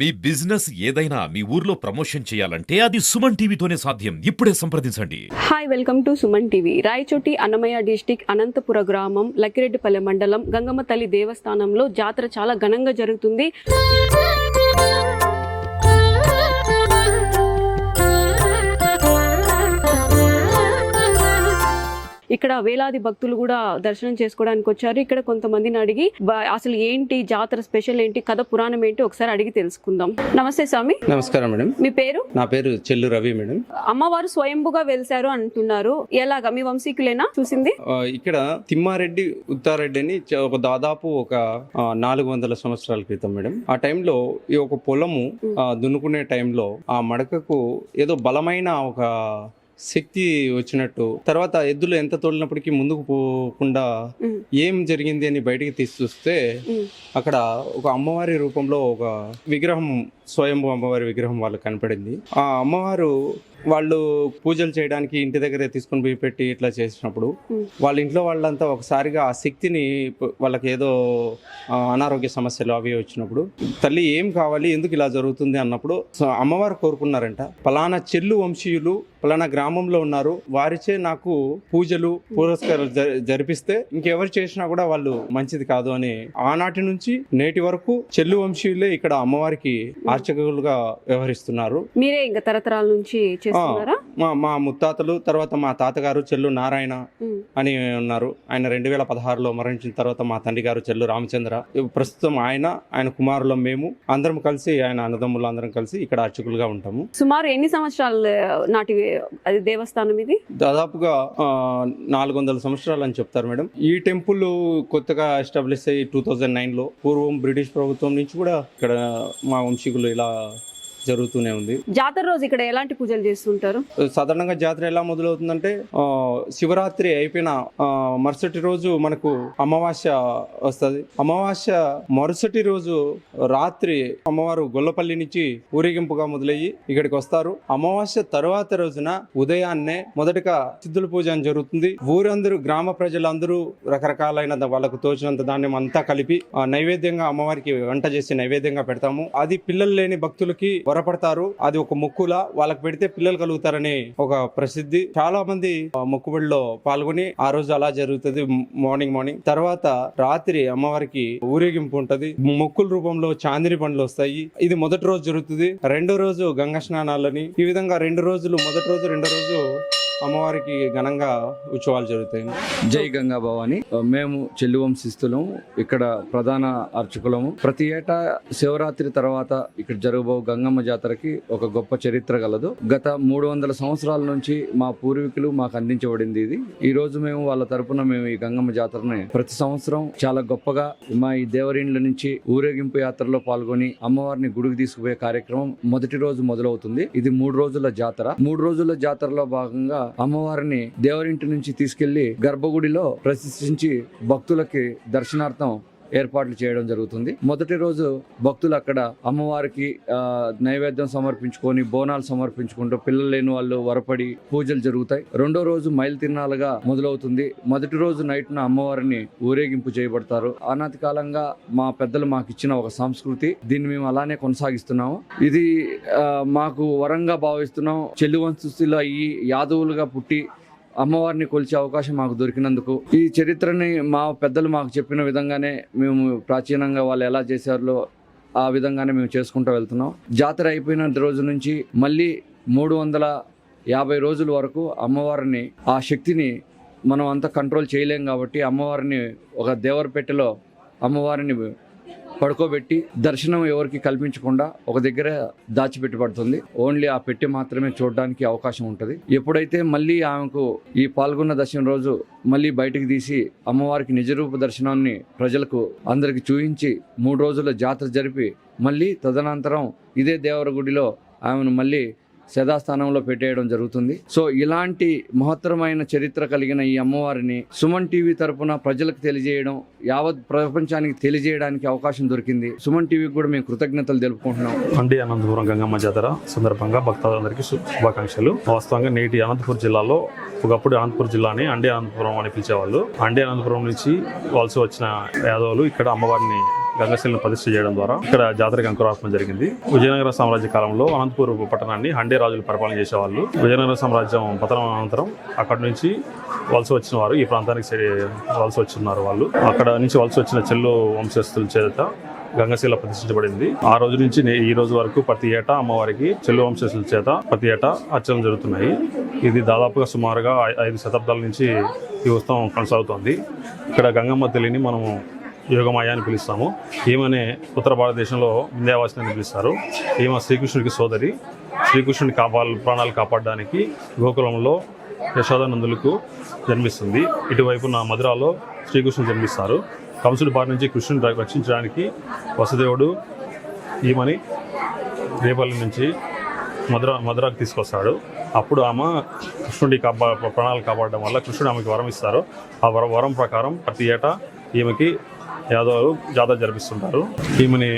మీ business ఏదైనా మీ ఊర్లో promotion చేయాలంటే అది సుమన్ టీవీతోనే సాధ్యం. ఇప్పుడే సంప్రదించండి. Hi, welcome to Suman TV. Rayachoti Annamayya district Anantapura గ్రామం లక్కిరెడ్డిపల్లె మండలం గంగమ్మ తల్లి దేవస్థానంలో జాతర చాలా ఘనంగా జరుగుతుంది. ఇక్కడ వేలాది భక్తులు కూడా దర్శనం చేసుకోవడానికి వచ్చారు. ఇక్కడ కొంతమందిని అడిగి అసలు ఏంటి జాతర స్పెషల్ ఏంటి, కథ పురాణం ఏంటి ఒకసారి అడిగి తెలుసుకుందాం. నమస్తే స్వామి. నమస్కారం మేడం. మీ పేరు? నా పేరు చెల్లు రవి మేడం. అమ్మవారు స్వయంభుగా వెలిసారు అంటున్నారు, ఎలాగా? మీ వంశీకులేనా చూసింది? ఇక్కడ తిమ్మారెడ్డి ఉత్తారెడ్డి అని దాదాపు ఒక 400 సంవత్సరాల క్రితం మేడం. ఆ టైంలో ఈ ఒక పొలము దున్నుకునే టైంలో ఆ మడకకు ఏదో బలమైన ఒక శక్తి వచ్చినట్టు, తర్వాత ఎద్దులు ఎంత తోలినప్పటికీ ముందుకు పోకుండా ఏం జరిగింది అని బయటికి తీసి చూస్తే అక్కడ ఒక అమ్మవారి రూపంలో ఒక విగ్రహం, స్వయంభూ అమ్మవారి విగ్రహం వాళ్ళకి కనపడింది. ఆ అమ్మవారు వాళ్ళు పూజలు చేయడానికి ఇంటి దగ్గరే తీసుకుని పోయి పెట్టి ఇట్లా చేసినప్పుడు వాళ్ళ ఇంట్లో వాళ్ళంతా ఒకసారిగా ఆ శక్తిని, వాళ్ళకి ఏదో అనారోగ్య సమస్యలు అవి వచ్చినప్పుడు తల్లి ఏం కావాలి, ఎందుకు ఇలా జరుగుతుంది అన్నప్పుడు అమ్మవారు కోరుకున్నారంట, పలానా చెల్లు వంశీయులు పలానా గ్రామంలో ఉన్నారు, వారిచే నాకు పూజలు పురస్కారాలు జరిపిస్తే ఇంకెవరు చేసినా కూడా వాళ్ళు మంచిది కాదు అని ఆనాటి నుంచి నేటి వరకు చెల్లు వంశీయులే ఇక్కడ అమ్మవారికి అర్చకులుగా వ్యవహరిస్తున్నారు. మీరే ఇంకా తరతరాల నుంచి చేస్తున్నారా? మా ముత్తాతలు, తర్వాత మా తాతగారు చెల్లు నారాయణ అని ఉన్నారు. ఆయన 2016లో మరణించిన తర్వాత మా తండ్రి గారు చెల్లు రామచంద్ర, ప్రస్తుతం ఆయన కుమారులం మేము అందరం కలిసి, ఆయన అన్నదమ్ములు అందరం కలిసి ఇక్కడ అర్చకులుగా ఉంటాము. సుమారు ఎన్ని సంవత్సరాలు నాటి అది దేవస్థానం ఇది? దాదాపుగా 400 సంవత్సరాలు అని చెప్తారు మేడం. ఈ టెంపుల్ కొత్తగా ఎస్టాబ్లిష్ అయ్యి 2009లో, పూర్వం బ్రిటిష్ ప్రభుత్వం నుంచి కూడా ఇక్కడ మా వంశీకులు ఇలా జరుగుతూనే ఉంది. జాతర రోజు ఇక్కడ ఎలాంటి పూజలు చేస్తుంటారు? సాధారణంగా జాతర ఎలా మొదలవుతుందంటే శివరాత్రి అయిపోయిన మరుసటి రోజు మనకు అమావాస్య వస్తుంది. అమావాస్య మరుసటి రోజు రాత్రి అమ్మవారు గొల్లపల్లి నుంచి ఊరేగింపుగా మొదలయ్యి ఇక్కడికి వస్తారు. అమావాస్య తరువాత రోజున ఉదయాన్నే మొదటగా సిద్ధుల పూజ అని జరుగుతుంది. ఊరందరూ, గ్రామ ప్రజలందరూ రకరకాలైన వాళ్ళకు తోచినంత ధాన్యం అంతా కలిపి నైవేద్యంగా అమ్మవారికి వంట చేసి నైవేద్యంగా పెడతాము. అది పిల్లలు లేని భక్తులకి వరపడతారు. అది ఒక మొక్కులా, వాళ్ళకి పెడితే పిల్లలు కలుగుతారని ఒక ప్రసిద్ధి. చాలా మంది మొక్కుబడిలో పాల్గొని ఆ రోజు అలా జరుగుతుంది. మార్నింగ్ తర్వాత రాత్రి అమ్మవారికి ఊరేగింపు ఉంటది. మొక్కుల రూపంలో చాందిని పండ్లు వస్తాయి. ఇది మొదటి రోజు జరుగుతుంది. రెండో రోజు గంగా స్నానాలని, ఈ విధంగా 2 రోజులు, మొదటి రోజు రెండో రోజు అమ్మవారికి ఘనంగా ఉత్సవాలు జరుగుతాయి. జై గంగా భవాని. మేము చెల్లి వంశస్థులము, ఇక్కడ ప్రధాన అర్చకులము. ప్రతి ఏటా శివరాత్రి తర్వాత ఇక్కడ జరగబో గంగమ్మ జాతరకి ఒక గొప్ప చరిత్ర గలదు. గత 300 సంవత్సరాల నుంచి మా పూర్వీకులు మాకు అందించబడింది ఇది. ఈ రోజు మేము వాళ్ళ తరపున మేము ఈ గంగమ్మ జాతరని ప్రతి సంవత్సరం చాలా గొప్పగా మా ఈ దేవరీండ్ల నుంచి ఊరేగింపు యాత్రలో పాల్గొని అమ్మవారిని గుడికి తీసుకుపోయే కార్యక్రమం మొదటి రోజు మొదలవుతుంది. ఇది 3 రోజుల జాతర. 3 రోజుల జాతరలో భాగంగా అమ్మవారిని దేవరింటి నుంచి తీసుకెళ్లి గర్భగుడిలో ప్రతిష్ఠించి భక్తులకి దర్శనార్థం ఏర్పాట్లు చేయడం జరుగుతుంది. మొదటి రోజు భక్తులు అక్కడ అమ్మవారికి నైవేద్యం సమర్పించుకొని బోనాలు సమర్పించుకుంటూ, పిల్లలు లేని వాళ్ళు వరపడి పూజలు జరుగుతాయి. రెండో రోజు మైలు తిరణాలుగా మొదలవుతుంది. మొదటి రోజు నైట్న అమ్మవారిని ఊరేగింపు చేయబడతారు. అనాది కాలంగా మా పెద్దలు మాకు ఇచ్చిన ఒక సంస్కృతి, దీన్ని మేము అలానే కొనసాగిస్తున్నాము. ఇది మాకు వరంగా భావిస్తున్నాం. చెల్లి వంశస్థులు అయ్యి యాదవులుగా పుట్టి అమ్మవారిని కొలిచే అవకాశం మాకు దొరికినందుకు, ఈ చరిత్రని మా పెద్దలు మాకు చెప్పిన విధంగానే మేము ప్రాచీనంగా వాళ్ళు ఎలా చేశారో ఆ విధంగానే మేము చేసుకుంటూ వెళ్తున్నాం. జాతర అయిపోయిన రోజు నుంచి మళ్ళీ 350 రోజుల వరకు అమ్మవారిని, ఆ శక్తిని మనం అంతా కంట్రోల్ చేయలేం కాబట్టి అమ్మవారిని ఒక దేవరపెట్టెలో అమ్మవారిని పడుకోబెట్టి దర్శనం ఎవరికి కల్పించకుండా ఒక దగ్గర దాచిపెట్టబడుతుంది. ఓన్లీ ఆ పెట్టె మాత్రమే చూడడానికి అవకాశం ఉంటుంది. ఎప్పుడైతే మళ్ళీ ఆమెకు ఈ పాల్గొన్న దర్శనం రోజు మళ్ళీ బయటకు తీసి అమ్మవారికి నిజరూప దర్శనాన్ని ప్రజలకు అందరికి చూపించి 3 రోజుల జాతర జరిపి మళ్ళీ తదనంతరం ఇదే దేవరగుడిలో ఆమెను మళ్ళీ సదాస్థానంలో పెట్టేయడం జరుగుతుంది. సో ఇలాంటి మహత్తరమైన చరిత్ర కలిగిన ఈ అమ్మవారిని సుమన్ టీవీ తరపున ప్రజలకు తెలియజేయడం, యావత్ ప్రపంచానికి తెలియజేయడానికి అవకాశం దొరికింది. సుమన్ టీవీకి కూడా మేము కృతజ్ఞతలు తెలుపుకుంటున్నాం. అండి అనంతపురం గంగమ్మ జాతర సందర్భంగా భక్తులందరికీ శుభాకాంక్షలు. వాస్తవంగా నేటి అనంతపురం జిల్లాలో ఒకప్పుడు అనంతపురం జిల్లాని అండి అనంతపురం అని పిలిచేవాళ్ళు. అండి అనంతపురం నుంచి వలస వచ్చిన యాదవులు ఇక్కడ అమ్మవారిని గంగశిలను ప్రతిష్ఠ చేయడం ద్వారా ఇక్కడ జాతరకి అంకురార్పణ జరిగింది. విజయనగర సామ్రాజ్య కాలంలో అనంతపూర్ పట్టణాన్ని హండే రాజులు పరిపాలన చేసేవాళ్ళు. విజయనగర సామ్రాజ్యం పతనం అనంతరం అక్కడి నుంచి వలస వచ్చిన వారు ఈ ప్రాంతానికి వలస వచ్చిన్నారు. వాళ్ళు అక్కడ నుంచి వలస వచ్చిన చెల్లు వంశస్థుల చేత గంగశిల ప్రతిష్ఠించబడింది. ఆ రోజు నుంచి ఈ రోజు వరకు ప్రతి ఏటా అమ్మవారికి చెల్లు వంశస్థుల చేత ప్రతి ఏటా అర్చనలు జరుగుతున్నాయి. ఇది దాదాపుగా సుమారుగా 5 శతాబ్దాల నుంచి ఈ ఉత్సవం కొనసాగుతోంది. ఇక్కడ గంగమ్మ తల్లిని మనము యోగమాయ అని పిలుస్తాము. ఈమెనే ఉత్తర భారతదేశంలో వింధ్యావాసిని అని పిలుస్తారు. ఈమె శ్రీకృష్ణుడికి సోదరి. శ్రీకృష్ణుడి ప్రాణాలు కాపాడడానికి గోకులంలో యశోదానందులకు జన్మిస్తుంది. ఇటువైపున మధురాలో శ్రీకృష్ణుడు జన్మిస్తారు. కంసుడి బారి నుంచి కృష్ణుని రక్షించడానికి వసుదేవుడు ఈమెని రేపల్లి నుంచి మధురాకు తీసుకొస్తాడు. అప్పుడు ఆమె కృష్ణుడి ప్రాణాలు కాపాడడం వల్ల కృష్ణుడు ఆమెకి వరం ఇస్తారు. ఆ వరం ప్రకారం ప్రతి ఏటా ఈమెకి యాదవులు జాతర జరిపిస్తుంటారు. ఈమెని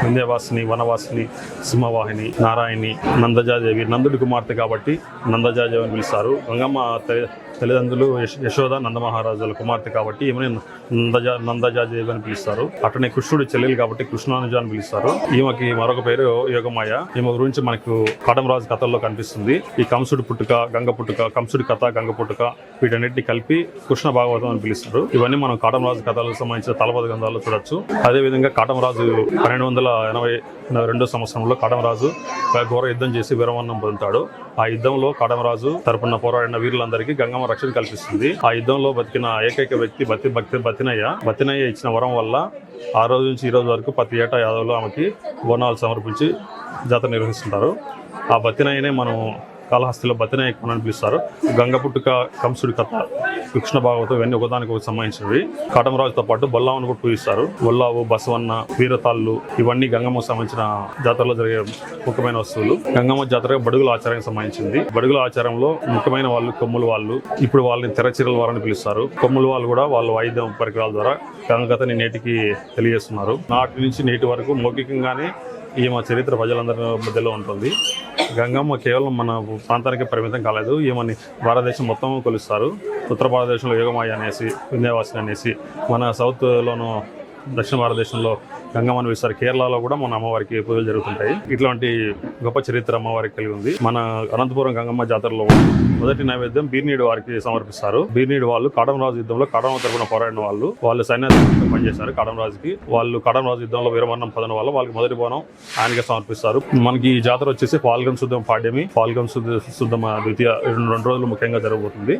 వింధ్యవాసిని, వనవాసిని, సింహవాహిని, నారాయణి, నందజాదేవి, నందుడి కుమార్తె కాబట్టి నందజాదేవి అని పిలుస్తారు. గంగమ్మ తల్లిదండ్రులు యశోద నందమహారాజుల కుమార్తె కాబట్టి ఈమెని నందజాదేవి అని పిలుస్తారు. అట్లనే కృష్ణుడి చెల్లెలు కాబట్టి కృష్ణానుజ అని పిలుస్తారు. ఈమెకి మరొక పేరు యోగమాయ. ఈమె గురించి మనకు కాటమరాజు కథల్లో కనిపిస్తుంది. ఈ కంసుడి పుట్టుక, గంగ పుట్టుక, కంసుడి కథ, గంగ పుట్టుక వీటన్నిటిని కలిపి కృష్ణ భాగవతం అని పిలుస్తారు. ఇవన్నీ మనం కాటమరాజు కథలకు సంబంధించిన తలపద గ్రంథాల్లో చూడొచ్చు. అదేవిధంగా కాటమరాజు 1282 సంవత్సరంలో కాటమరాజు ఘోర యుద్ధం చేసి వీరమరణం పొందుతాడు. ఆ యుద్ధంలో కాటమరాజు తరపున పోరాడిన వీరులందరికీ గంగమ్మ రక్షణ కల్పిస్తుంది. ఆ యుద్ధంలో బతికిన ఏకైక వ్యక్తి బతినయ్య ఇచ్చిన వరం వల్ల ఆ రోజు నుంచి ఈ రోజు వరకు ప్రతి ఏటా యాదవులు ఆమెకి బోనాలు సమర్పించి జాతర నిర్వహిస్తుంటారు. ఆ బతినయ్యనే మనం కాళహస్తిలో బతినయ్య అని పిలుస్తారు. గంగ పుట్టుక, కంసుడి కథ, కృష్ణ భాగవతం ఇవన్నీ ఒకదానికి సంబంధించినవి. కాటమరాజుతో పాటు బొల్లావును కూడా పూజిస్తారు. బొల్లావు, బసవన్న, వీరతాళ్ళు ఇవన్నీ గంగమ్మకు సంబంధించిన జాతరలో జరిగే ముఖ్యమైన వస్తువులు. గంగమ్మ జాతర బడుగుల ఆచారానికి సంబంధించింది. బడుగుల ఆచారంలో ముఖ్యమైన వాళ్ళు కొమ్ముల వాళ్ళు. ఇప్పుడు వాళ్ళని తెరచీరల వారని పిలుస్తారు. కొమ్ముల వాళ్ళు కూడా వాళ్ళ వాయిద్యం పరికరాల ద్వారా గంగకథని నేటికి తెలియజేస్తున్నారు. నాటి నుంచి నేటి వరకు మౌఖికంగానే ఈమె చరిత్ర ప్రజలందరి మధ్యలో ఉంటుంది. గంగమ్మ కేవలం మన ప్రాంతానికి పరిమితం కాలేదు. ఈమెని భారతదేశం మొత్తం కొలుస్తారు. ఉత్తర భారతదేశంలో యోగమాయ అనేసి, వింధ్యవాసిని అనేసి, మన సౌత్లోను దక్షిణ భారతదేశంలో గంగమ్మని పిలుస్తారు. కేరళలో కూడా మన అమ్మవారికి పూజలు జరుగుతుంటాయి. ఇట్లాంటి గొప్ప చరిత్ర అమ్మవారికి కలిగి ఉంది. మన అనంతపురం గంగమ్మ జాతరలో మొదటి నైవేద్యం బీర్నీడు వారికి సమర్పిస్తారు. బీర్నీడు వాళ్ళు కాటమరాజు యుద్ధంలో కాటమరాజు తరపున పోరాడిన వాళ్ళు సైన్యాధికారులుగా పనిచేశారు. కాటమరాజుకి వాళ్ళు కాటమరాజు యుద్ధంలో వీరమరణం పొందిన వల్ల వాళ్ళకి మొదటి బోనం ఆయనకే సమర్పిస్తారు. మనకి ఈ జాతర వచ్చేసి ఫాల్గుణ శుద్ధం పాడ్యమి, ఫాల్గుణ శుద్ధమ ద్వితీయ 2 రోజులు ముఖ్యంగా జరగబోతుంది.